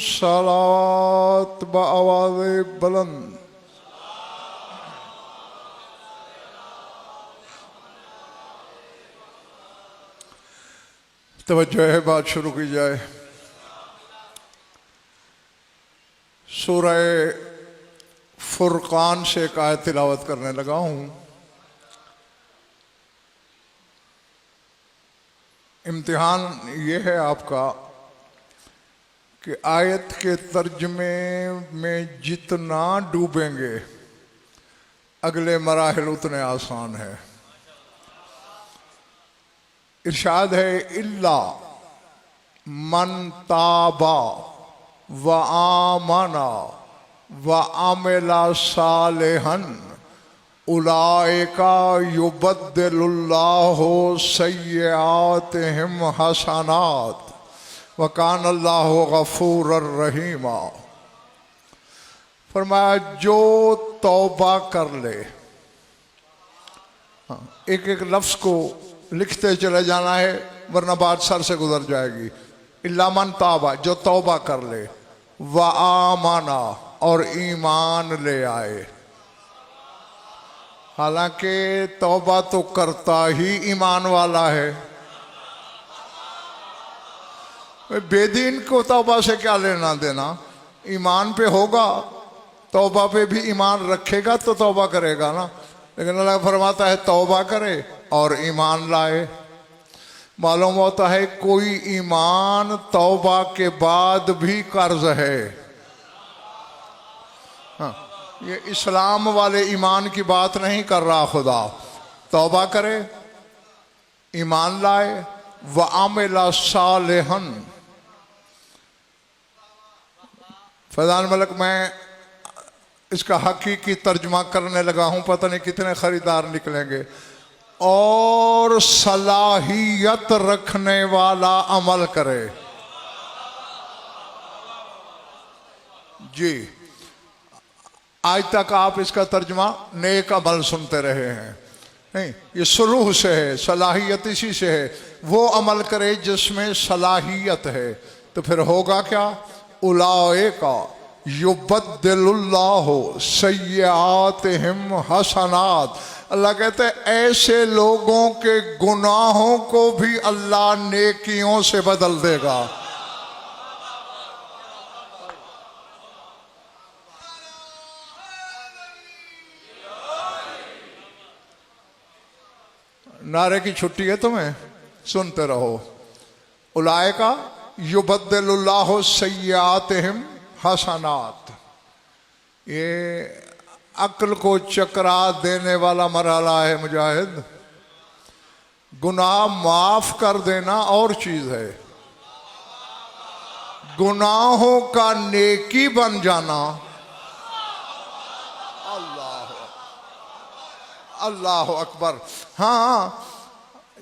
सलावत बआवाज़ बुलंद। तवज्जो है, बात शुरू की जाए। सूरह फुरकान से एक आयत तिलावत करने लगा हूँ। इम्तिहान ये है आपका कि आयत के तर्जमे में जितना डूबेंगे अगले मराहिल उतने आसान है। इरशाद है इल्ला मन ताबा व आमना व आमिला सालिहन उलाइका युबद्दिलुल्लाहु सय्यातिहिम हसनात व कानल्लाहु गफूरर रहीमा। फरमाया जो तौबा कर ले, एक एक लफ्ज को लिखते चले जाना है वरना बात सर से गुजर जाएगी। इल्ला मन ताबा, जो तौबा कर ले, व आमाना, और ईमान ले आए। हालांकि तौबा तो करता ही ईमान वाला है। बेदीन को तौबा से क्या लेना देना, ईमान पे होगा, तौबा पे भी ईमान रखेगा तो तौबा करेगा ना। लेकिन अल्लाह फरमाता है तौबा करे और ईमान लाए। मालूम होता है कोई ईमान तौबा के बाद भी कर्ज है। हाँ, ये इस्लाम वाले ईमान की बात नहीं कर रहा खुदा। तौबा करे, ईमान लाए, व आमिला सालिहन। फैजान मलिक, मैं इसका हकीकी तर्जुमा करने लगा हूं, पता नहीं कितने खरीदार निकलेंगे। और सलाहियत रखने वाला अमल करे। जी, आज तक आप इसका तर्जुमा नेक अमल सुनते रहे हैं। नहीं, ये सुलूह से है, सलाहियत इसी से है। वो अमल करे जिसमें सलाहियत है। तो फिर होगा क्या? उलाइका युबद्दिलुल्लाहु सय्यातिहिम हसनात। अल्लाह कहते हैं ऐसे लोगों के गुनाहों को भी अल्लाह नेकियों से बदल देगा। नारे की छुट्टी है तुम्हें, सुनते रहो। उलाइका युबद्दिलुल्लाहु सय्यातिहिम हसनात। ये अक्ल को चकरा देने वाला मरहला है मुजाहिद। गुनाह माफ कर देना और चीज है, गुनाहों का नेकी बन जाना अल्लाह अकबर। हाँ,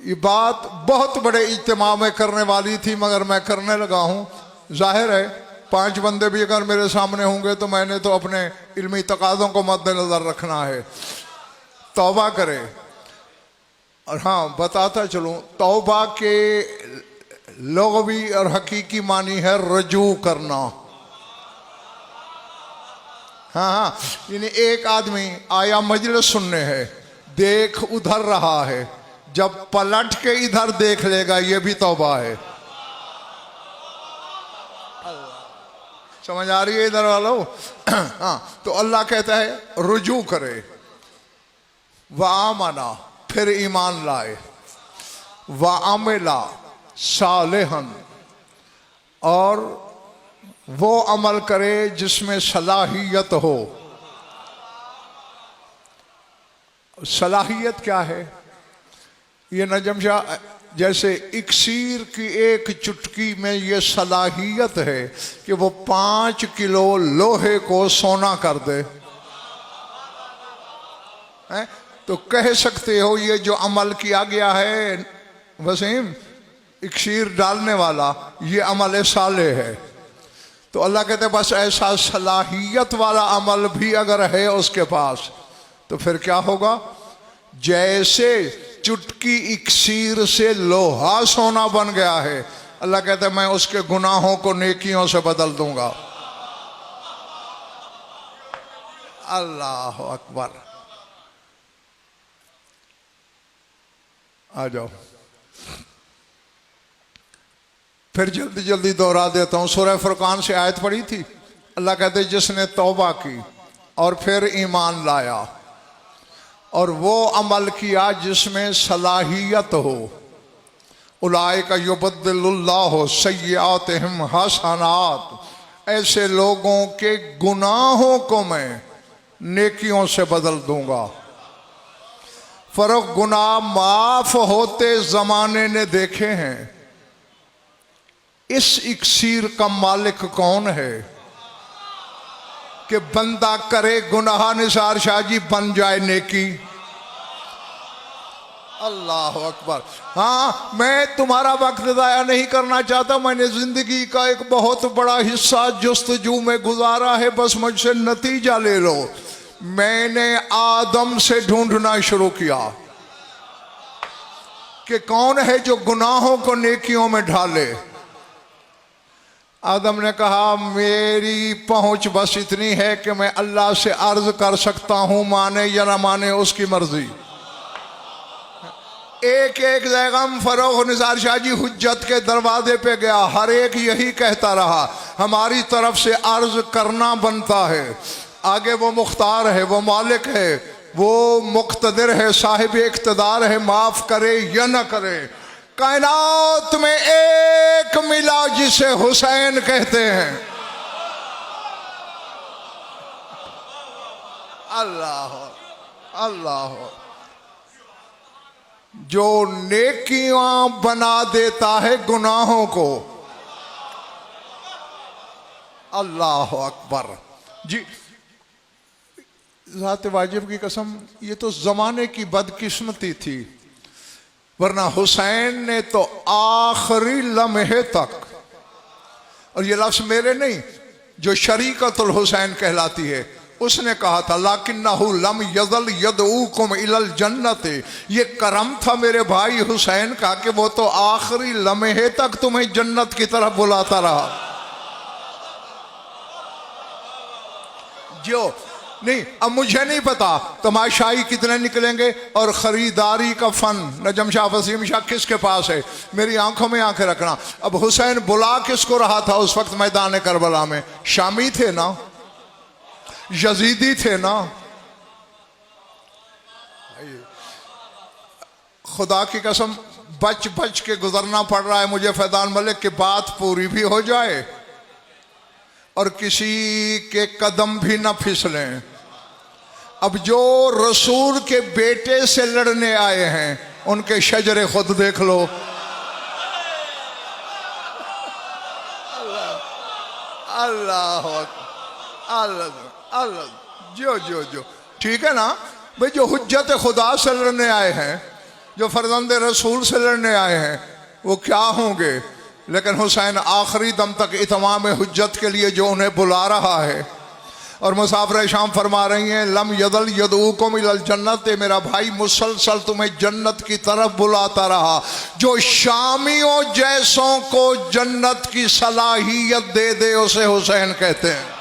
ये बात बहुत बड़े इज्तिमा में करने वाली थी मगर मैं करने लगा हूँ। जाहिर है 5 बंदे भी अगर मेरे सामने होंगे तो मैंने तो अपने इल्मी तकाज़ों को मद्देनजर रखना है। तौबा करे। और हाँ, बताता चलूँ, तौबा के लुग़वी और हकीकी मानी है रजू करना। हाँ हाँ, यानी एक आदमी आया मजलिस सुनने है, देख उधर रहा है, जब पलट के इधर देख लेगा ये भी तौबा है। समझ आ रही है इधर वालों? हाँ, तो अल्लाह कहता है रुजू करे, व आमना, फिर ईमान लाए, व आमिला सालिहन, और वो अमल करे जिसमें सलाहियत हो। सलाहियत क्या है? ये नजम शाह जैसे इक्सीर की एक चुटकी में ये सलाहियत है कि वो 5 किलो लोहे को सोना कर दे। तो कह सकते हो ये जो अमल किया गया है वसीम, इक्सीर डालने वाला, ये अमल साले है। तो अल्लाह कहते बस ऐसा सलाहियत वाला अमल भी अगर है उसके पास तो फिर क्या होगा? जैसे चुटकी इक्सीर से लोहा सोना बन गया है, अल्लाह कहते मैं उसके गुनाहों को नेकियों से बदल दूंगा। अल्लाह अकबर। आ जाओ, फिर जल्दी जल्दी दोहरा देता हूं। सूरह फुरकान से आयत पढ़ी थी। अल्लाह कहते जिसने तौबा की और फिर ईमान लाया और वो अमल किया जिसमें सलाहियत हो, उलाइका युबद्दिलुल्लाहु सय्यातिहिम हसनात, ऐसे लोगों के गुनाहों को मैं नेकियों से बदल दूंगा। फर्क गुनाह माफ होते जमाने ने देखे हैं। इस इक्सीर का मालिक कौन है कि बंदा करे गुनाह, निसार शाह जी बन जाए नेकी। अल्लाह अकबर। हाँ, मैं तुम्हारा वक्त ज़ाया नहीं करना चाहता। मैंने जिंदगी का एक बहुत बड़ा हिस्सा जुस्तजू में गुजारा है, बस मुझसे नतीजा ले लो। मैंने आदम से ढूंढना शुरू किया कि कौन है जो गुनाहों को नेकियों में ढाले। आदम ने कहा मेरी पहुंच बस इतनी है कि मैं अल्लाह से अर्ज कर सकता हूं, माने या ना माने उसकी मर्जी। एक एक जगह फरोख निसार शाह जी हुज्जत के दरवाजे पे गया, हर एक यही कहता रहा हमारी तरफ से अर्ज करना बनता है। आगे वो मुख्तार है, वो मालिक है, वो मुक्तदिर है, साहिब इख्तिदार है, माफ करे या न करे। कायनात में एक मिला जिसे हुसैन कहते हैं। अल्लाह अल्लाह, जो नेकियां बना देता है गुनाहों को। अल्लाह अकबर जी। ज़ात वाजिब की कसम, ये तो जमाने की बदकिस्मती थी, वरना हुसैन ने तो आखिरी लम्हे तक, और ये लफ्ज मेरे नहीं, जो शरीकतुल हुसैन कहलाती है उसने कहा था, लाकिन्नहु लम यज़ल यदऊकुम इलल जन्नत। ये करम था मेरे भाई हुसैन का कि वो तो आखिरी लम्हे तक तुम्हें जन्नत की तरफ बुलाता रहा। जो नहीं, अब मुझे नहीं पता तमाशाई कितने निकलेंगे और खरीदारी का फन नजम शाह वसीम शाह किसके पास है। मेरी आंखों में आंखें रखना। अब हुसैन बुला किसको रहा था उस वक्त मैदान करबला में? शामी थे ना, यजीदी थे ना। खुदा की कसम बच बच के गुजरना पड़ रहा है मुझे फैजान मलिक की बात पूरी भी हो जाए और किसी के कदम भी ना फिसलें। अब जो रसूल के बेटे से लड़ने आए हैं उनके शजरे खुद देख लो। अल्लाह अल्लाह अल्लाह, जो जो जो ठीक है ना भाई, जो हुज्जत खुदा से लड़ने आए हैं, जो फर्जंद रसूल से लड़ने आए हैं, वो क्या होंगे। लेकिन हुसैन आखिरी दम तक इतमाम हुज्जत के लिए जो उन्हें बुला रहा है, और मुसाफिर शाम फरमा रही हैं लम यदल यदऊकुम इलल जन्नत, मेरा भाई मुसलसल तुम्हें जन्नत की तरफ बुलाता रहा। जो शामियों जैसों को जन्नत की सलाहियत दे दे उसे हुसैन कहते हैं।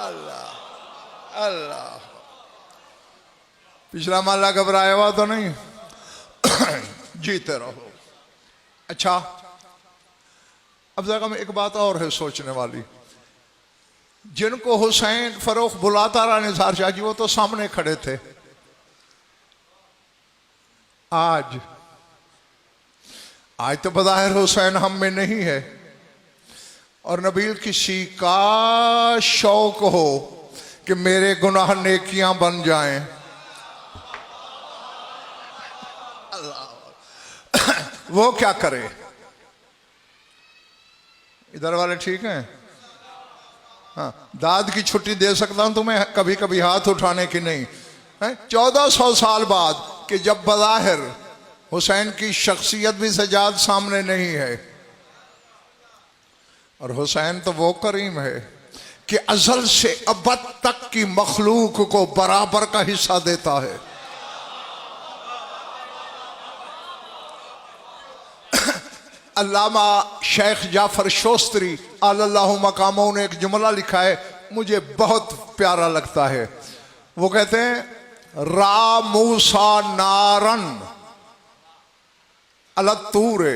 अल्लाह अल्लाह। पिछला माला घबराया हुआ तो नहीं जीते रहो। अच्छा, अब जरा में एक बात और है सोचने वाली। जिनको हुसैन फरोख बुलाता रहा निसार शाह जी, वो तो सामने खड़े थे। आज तो बज़ाहिर हुसैन हम में नहीं है, और नबील किसी का शौक हो कि मेरे गुनाह नेकियां बन जाएं, वो क्या करे। इधर वाले ठीक हैं? हाँ, दाद की छुट्टी दे सकता हूं तुम्हें कभी कभी हाथ उठाने की नहीं है। 1400 साल बाद कि जब बज़ाहिर हुसैन की शख्सियत भी सजाद सामने नहीं है। और हुसैन तो वो करीम है कि अज़ल से अबद तक की मखलूक को बराबर का हिस्सा देता है। अल्लामा शेख जाफर शोस्तरी अल्लाहु मकामों ने एक जुमला लिखा है, मुझे बहुत प्यारा लगता है। वो कहते हैं रा मूसा नारन अलतूरे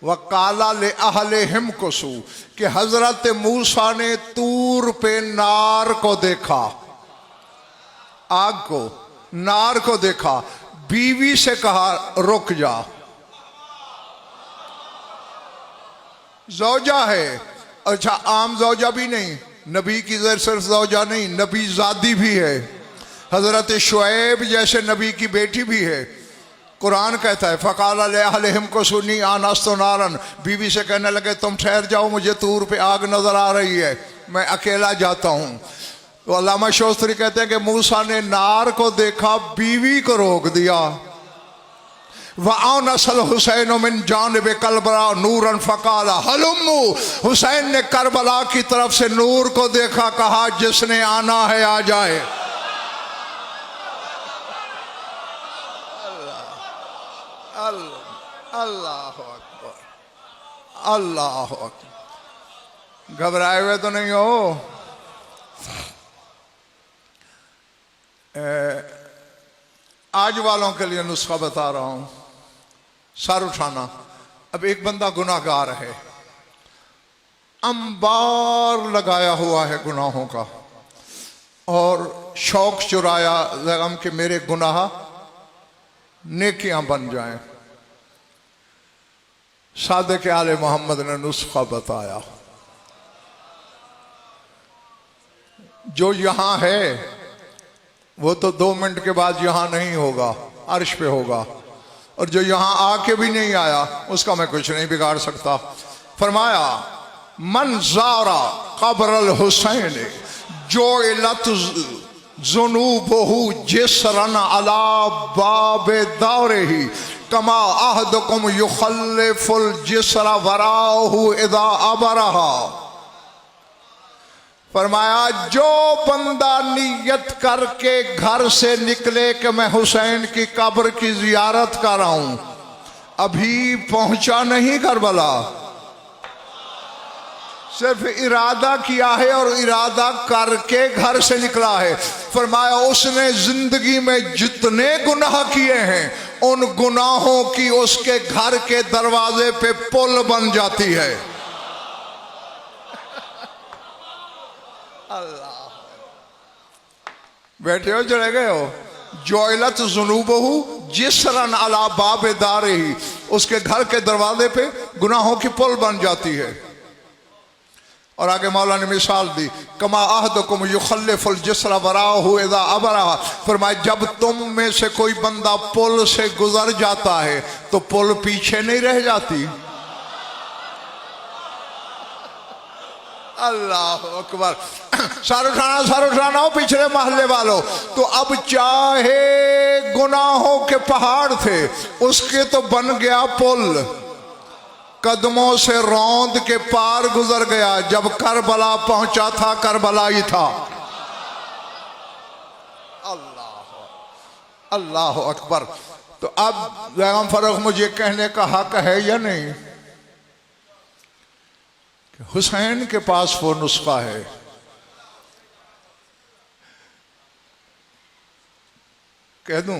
वकाला ले अहले हिम कसू, कि हजरत मूसा ने तूर पे नार को देखा, आग को, नार को देखा, बीवी से कहा रुक जा, जौजा है। अच्छा, आम जौजा भी नहीं, नबी की सिर्फ जौजा नहीं, नबी जादी भी है, हजरत शुएब जैसे नबी की बेटी भी है। कुरान कहता है फ़काल अलैहिम को सुनी आनस्तो नारन, बीवी से कहने लगे तुम ठहर जाओ, मुझे तूर पे आग नजर आ रही है, मैं अकेला जाता हूँ। तो अल्लामा शोस्तरी कहते हैं कि मूसा ने नार को देखा, बीवी को रोक दिया। वअनसल हुसैन मिन जानिब करबला नूरन फ़काल हलुम्मू, हुसैन ने करबला की तरफ से नूर को देखा, कहा जिसने आना है आ जाए। अल्लाह अकबर, अल्लाह अकबर। घबराए हुए तो नहीं हो? आज वालों के लिए नुस्खा बता रहा हूं, सर उठाना। अब एक बंदा गुनाहगार है, अंबार लगाया हुआ है गुनाहों का, और शौक चुराया गम के मेरे गुनाह नेकियां बन जाएं। सादिक आले मोहम्मद ने नुस्खा बताया, जो यहां है वो तो 2 मिनट के बाद यहां नहीं होगा, अर्श पे होगा, और जो यहां आके भी नहीं आया उसका मैं कुछ नहीं बिगाड़ सकता। फरमाया मन ज़ारा क़ब्र अल हुसैन जो इलत ज़ुनूबहु जिसरन अला बाबे दौरही कमा अहदकुम युखल्लिफुल जिसरा वराहु इदा अबरहा। फरमाया जो बंदा नियत करके घर से निकले कि मैं हुसैन की कब्र की जियारत कर रहा हूं, अभी पहुंचा नहीं करबला, सिर्फ इरादा किया है और इरादा करके घर से निकला है। फरमाया उसने जिंदगी में जितने गुनाह किए हैं उन गुनाहों की उसके घर के दरवाजे पे पुल बन जाती है। अल्लाह, बैठे हो चले गए हो? जोइलत जुनूबहु जिसरन अला बाबे दारिही, उसके घर के दरवाजे पे गुनाहों की पुल बन जाती है। और आगे मौला ने मिसाल दी, कमा अहदकुम युखल्लिफुल जिसरा वराहु इदा अबरहा। फरमाया जब तुम में से कोई बंदा पुल से गुजर जाता है तो पुल पीछे नहीं रह जाती। अल्लाह अकबर। सर उठाना हो पिछले महल्ले वालों। तो अब चाहे गुनाहों के पहाड़ थे, उसके तो बन गया पुल, कदमों से रौंद के पार गुजर गया। जब करबला पहुंचा था करबला ही था। अल्लाह अल्लाह अकबर। तो अब पैगम फर्रुख मुझे कहने का हक है या नहीं? हुसैन के पास वो नुस्खा है। कह दूं,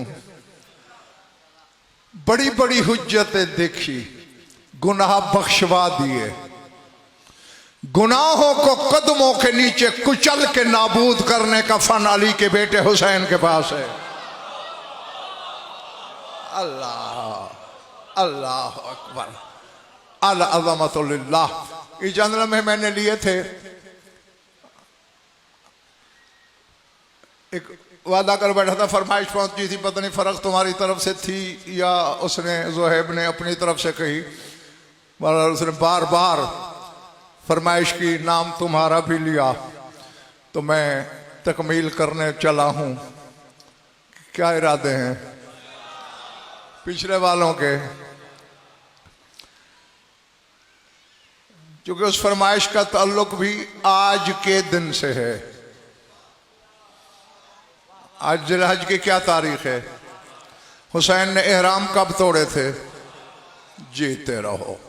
बड़ी बड़ी हुज्जतें देखी, गुनाह बख्शवा दिए, गुनाहों को कदमों के नीचे कुचल के नाबूद करने का फन अली के बेटे हुसैन के पास है। अल्लाह अल्लाह अकबर। अल अज़मतुल्लाह। इस जन्म में मैंने लिए थे, एक वादा कर बैठा था, फरमाइश पहुंची थी, पता नहीं फर्क तुम्हारी तरफ से थी या उसने ज़ुहैब ने अपनी तरफ से कही। उसने बार बार फरमाइश की, नाम तुम्हारा भी लिया, तो मैं तकमील करने चला हूं। क्या इरादे हैं? पिछले वालों के, क्योंकि उस फरमाइश का ताल्लुक भी आज के दिन से है। आज जिलहज की क्या तारीख है? हुसैन ने एहराम कब तोड़े थे? जीते रहो।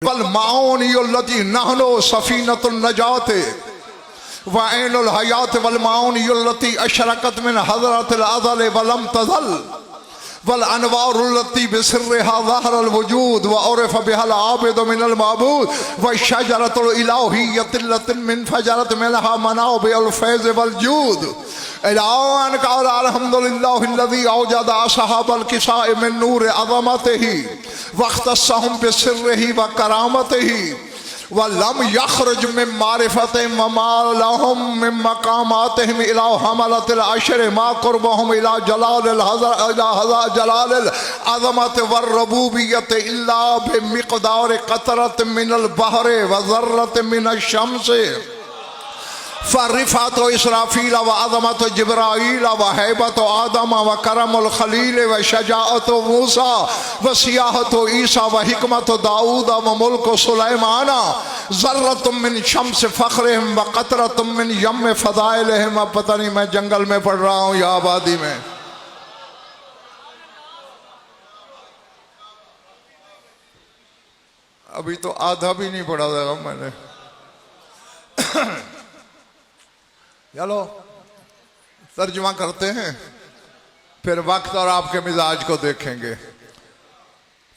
वल माऊनियल्लती नहनो सफीनतुन नजाते व ऐनुल हयात वल माऊनियल्लती अशरकत मिन हज़रतिल अज़ल वलम तज़ल वल अनवारुल्लती बिसिर्रिहा ज़हरल वजूद व उरिफ़ बिहल आबिदु मिनल माबूद व शजरतुल इलाहिय्यतिल्लती मिन फजरत मिनहा मनाबिउल फैज़ वल जूद इलान क़ाल अल्हम्दुलिल्लाहिल्लज़ी औजदा असहाबल किसाए मिन नूर अज़मतिही वख्तस्सहुम बिसिर्रिही व करामतिही वलम यखरुज मिन मारिफतिहिम व मा लहुम मिन मकामातिहिम इला हमलतिल अशर मा क़ुर्बहुम इला जलालिल जलालिल अज़मत वर रबूबियत इल्ला बिमिक़दार क़तरत मिनल बहर व ज़र्रत मिनश शम्स फ़रिफ़ात इसराफील व अज़मत जिब्राईल व हैबत आदम व करमुल खलील व शजाअत मूसा व सियाहत ईसा व हिकमत दाऊद व मुल्क सुलैमाना ज़र्रत मिन शम्स फ़ख्रिहिम व क़तरत मिन यम फ़ज़ाइलिहिम। अब पता नहीं मैं जंगल में पढ़ रहा हूँ या आबादी में। अभी तो आधा भी नहीं पढ़ा था मैंने। चलो तर्जुमा करते हैं, फिर वक्त और आपके मिजाज को देखेंगे।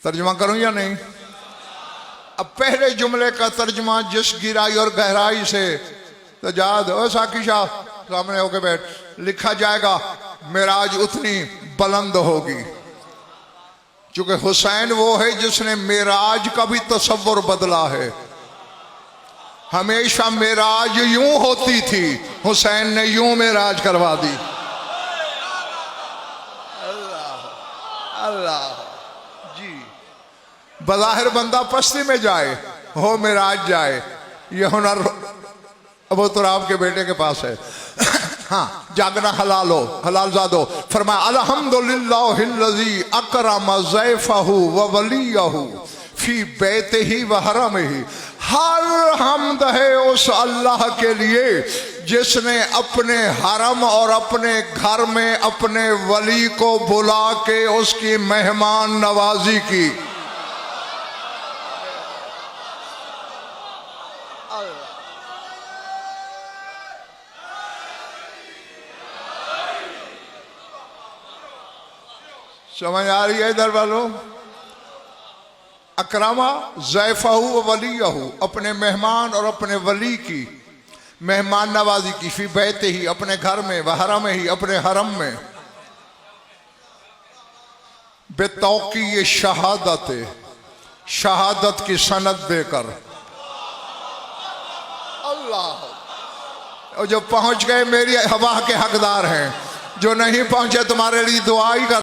तर्जुमा करूं या नहीं? अब पहले जुमले का तर्जुमा जिस गिराई और गहराई से तजाद ओ साकी शाह सामने होके बैठ लिखा जाएगा, मेराज उतनी बुलंद होगी। चूंकि हुसैन वो है जिसने मेराज का भी तसव्वुर बदला है। हमेशा मेराज यूं होती थी, हुसैन ने यूं मेराज करवा दी। अल्लाह अल्लाह जी। बज़ाहिर बंदा पस्ती में जाए, हो मेराज जाए, ये हुनर अबू तुराब के बेटे के पास है। हाँ, जागना हलाल हो, हलाल ज़ादो। फरमाया अल्हम्दुलिल्लाहिल्लज़ी अकरम ज़ैफ़हु व वलियहु फी बैतिही व हरमिही। हर हमद है उस अल्लाह के लिए जिसने अपने हरम और अपने घर में अपने वली को बुला के उसकी मेहमान नवाजी की। समझ आ रही है इधर वालों? अकरमा ज़ैफ़हु वलियहु, अपने मेहमान और अपने वली की मेहमान नवाजी की। फी बैते ही, अपने घर में, व हरम ही, अपने हरम में। बेतौकी ये शहादत, शहादत की सनद देकर। अल्लाह, और जो पहुंच गए मेरी हवा के हकदार हैं, जो नहीं पहुंचे तुम्हारे लिए दुआ ही कर।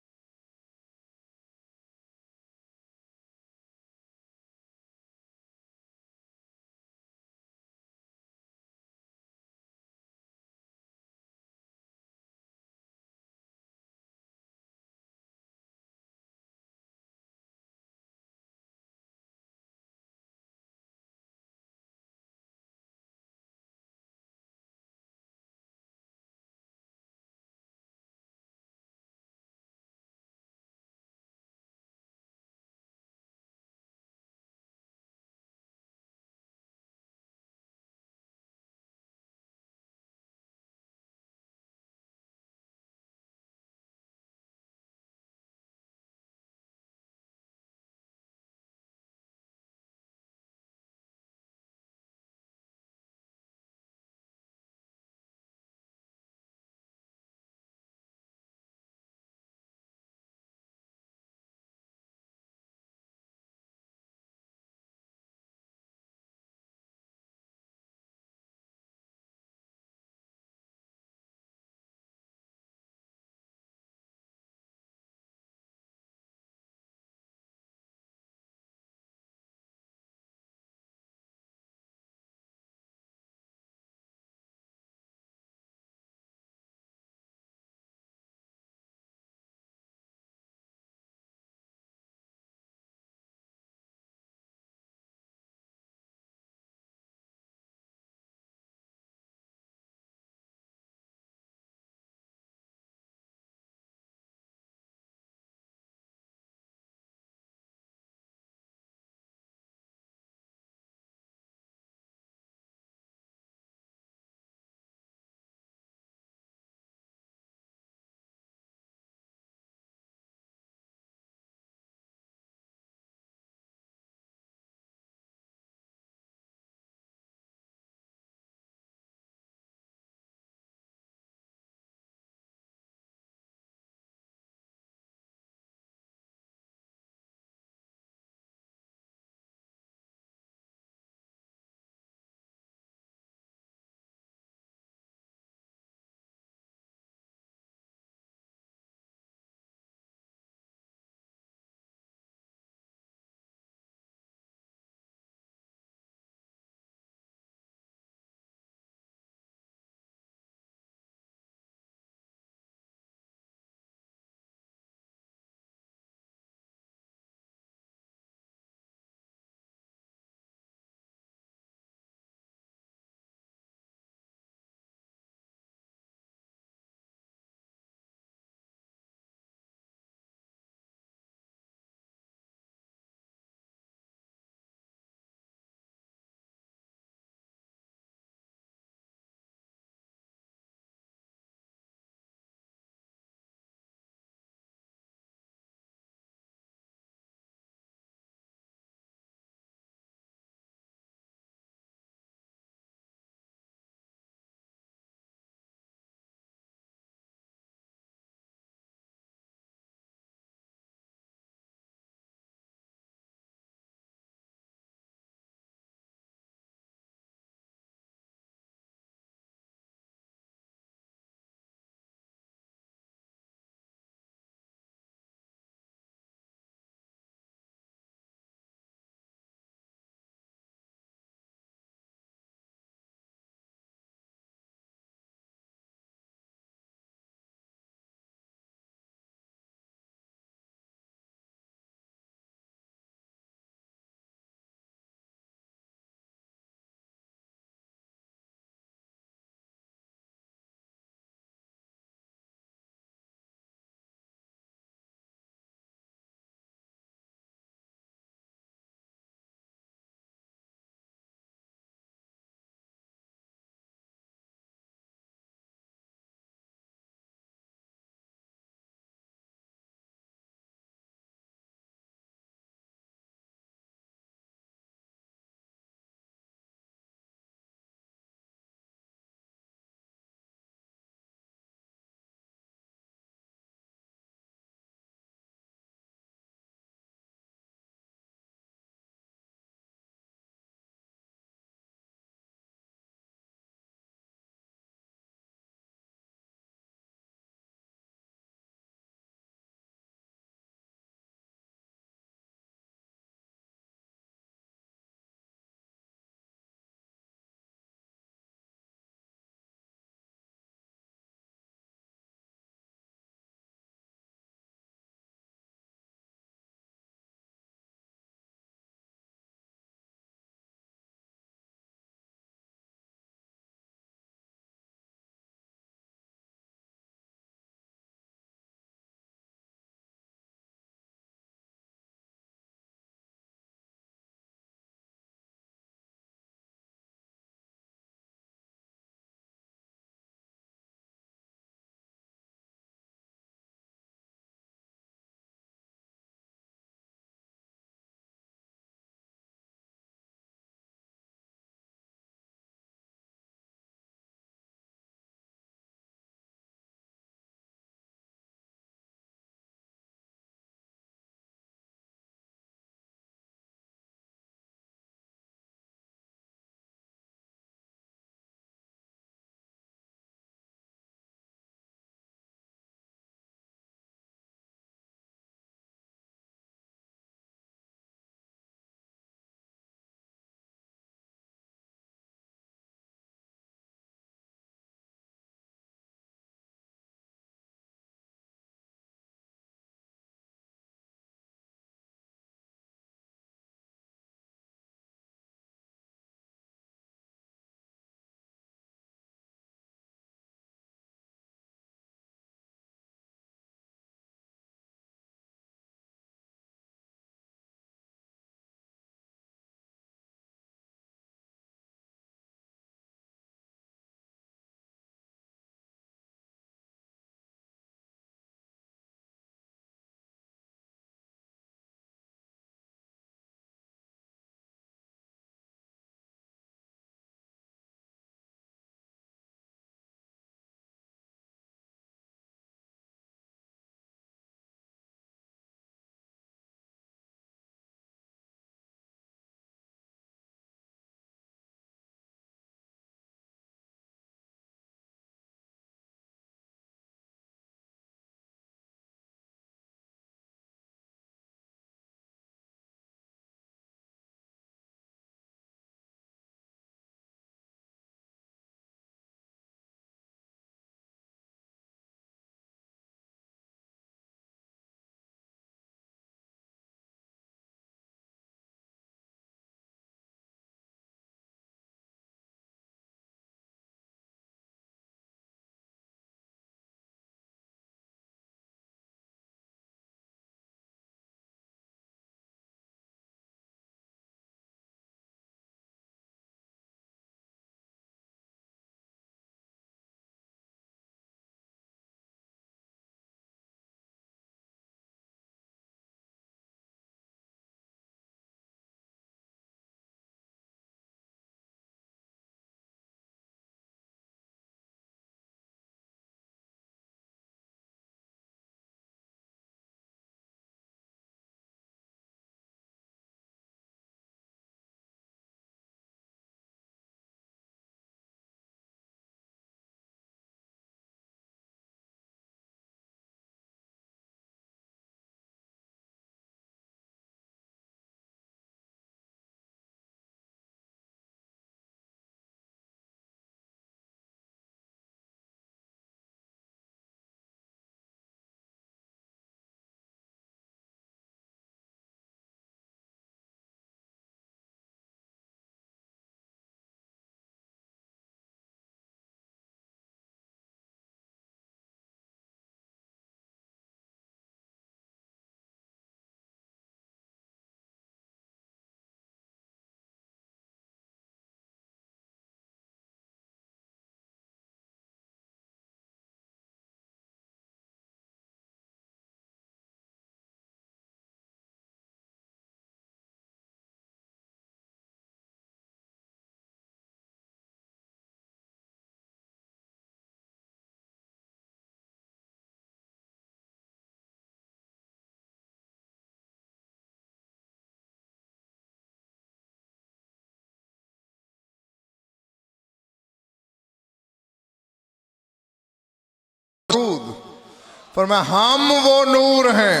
फरमाया हम वो नूर हैं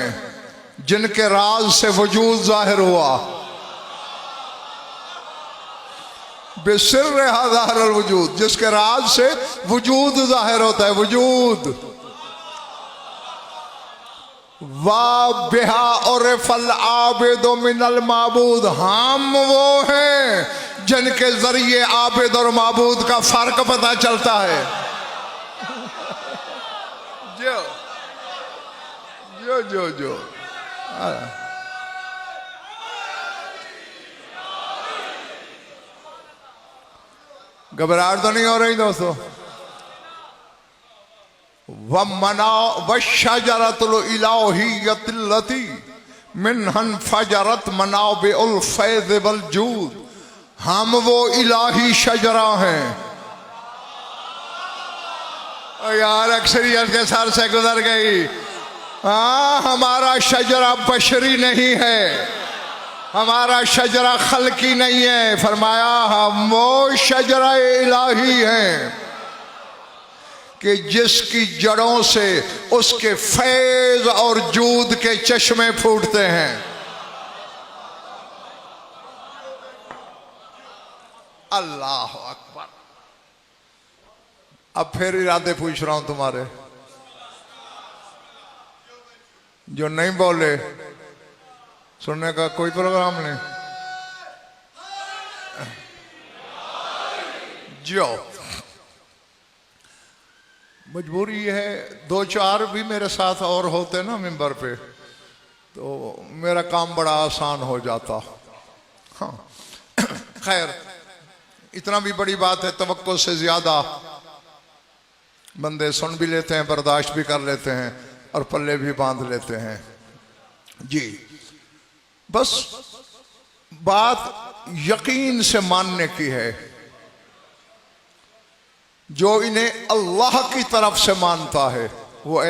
जिनके राज से वजूद जाहिर हुआ। बेसिर हाज़ार वजूद, जिसके राज से वजूद जाहिर होता है, वजूद। वा बिहा और फल आबिदो मिनल माबूद, हम वो हैं जिनके जरिए आबिद और माबूद का फर्क पता चलता है। जो जो जो जो घबराहट तो नहीं हो रही दोस्तों? व मना व शजरतुल इलाहियतिल्लती मिनहन फजरत मनाबिउल फैज़ वल जूद, हम वो इलाही शजरा हैं। यार अक्सरियत के सर से गुजर गई। हमारा शजरा बशरी नहीं है, हमारा शजरा खल्की नहीं है। फरमाया हम वो शजरा इलाही हैं कि जिसकी जड़ों से उसके फैज और जूद के चश्मे फूटते हैं। अल्लाह अकबर। अब फिर इरादे पूछ रहा हूं तुम्हारे, जो नहीं बोले सुनने का कोई प्रोग्राम नहीं। जो मजबूरी है, दो चार भी मेरे साथ और होते ना मिंबर पे तो मेरा काम बड़ा आसान हो जाता। हाँ खैर, इतना भी बड़ी बात है, तवक्को से ज्यादा बंदे सुन भी लेते हैं, बर्दाश्त भी कर लेते हैं और पल्ले भी बांध लेते हैं। जी बस बात यकीन से मानने की है। जो इन्हें अल्लाह की तरफ से मानता है वो